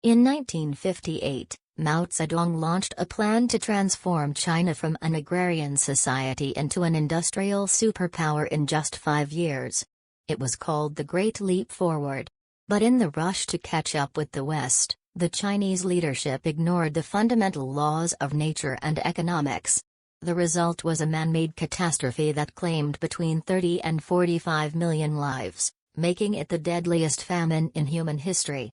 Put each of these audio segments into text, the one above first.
In 1958, Mao Zedong launched a plan to transform China from an agrarian society into an industrial superpower in just 5 years. It was called the Great Leap Forward. But in the rush to catch up with the West, the Chinese leadership ignored the fundamental laws of nature and economics. The result was a man-made catastrophe that claimed between 30 and 45 million lives, making it the deadliest famine in human history.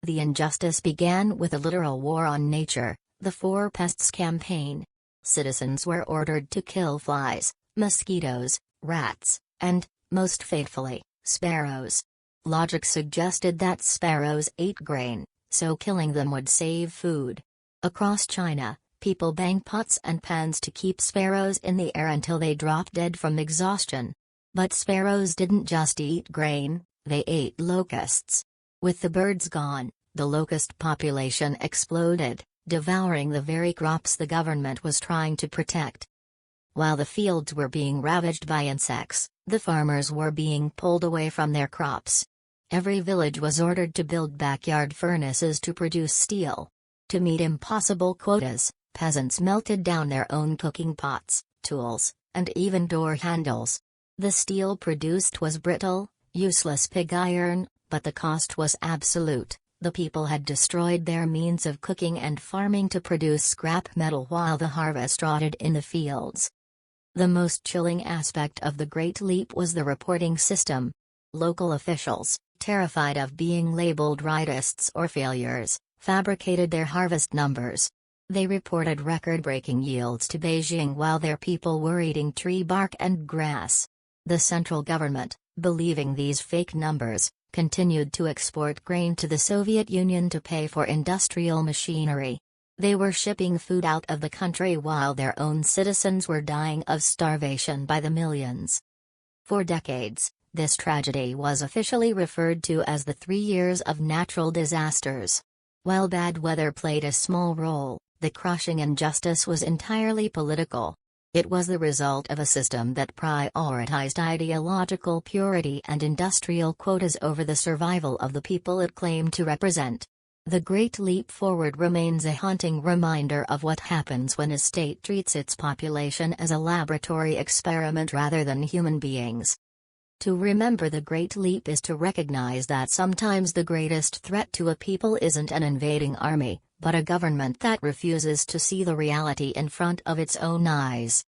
The injustice began with a literal war on nature, the Four Pests Campaign. Citizens were ordered to kill flies, mosquitoes, rats, and, most fatefully, sparrows. Logic suggested that sparrows ate grain, so killing them would save food. Across China, people banged pots and pans to keep sparrows in the air until they dropped dead from exhaustion. But sparrows didn't just eat grain, they ate locusts. With the birds gone, the locust population exploded, devouring the very crops the government was trying to protect. While the fields were being ravaged by insects, the farmers were being pulled away from their crops. Every village was ordered to build backyard furnaces to produce steel. To meet impossible quotas, peasants melted down their own cooking pots, tools, and even door handles. The steel produced was brittle, useless pig iron, but the cost was absolute. The people had destroyed their means of cooking and farming to produce scrap metal while the harvest rotted in the fields. The most chilling aspect of the Great Leap was the reporting system. Local officials, terrified of being labeled rightists or failures, fabricated their harvest numbers. They reported record-breaking yields to Beijing while their people were eating tree bark and grass. The central government, believing these fake numbers, continued to export grain to the Soviet Union to pay for industrial machinery. They were shipping food out of the country while their own citizens were dying of starvation by the millions. For decades, this tragedy was officially referred to as the 3 years of natural disasters. While bad weather played a small role, the crushing injustice was entirely political. It was the result of a system that prioritized ideological purity and industrial quotas over the survival of the people it claimed to represent. The Great Leap Forward remains a haunting reminder of what happens when a state treats its population as a laboratory experiment rather than human beings. To remember the Great Leap is to recognize that sometimes the greatest threat to a people isn't an invading army, but a government that refuses to see the reality in front of its own eyes.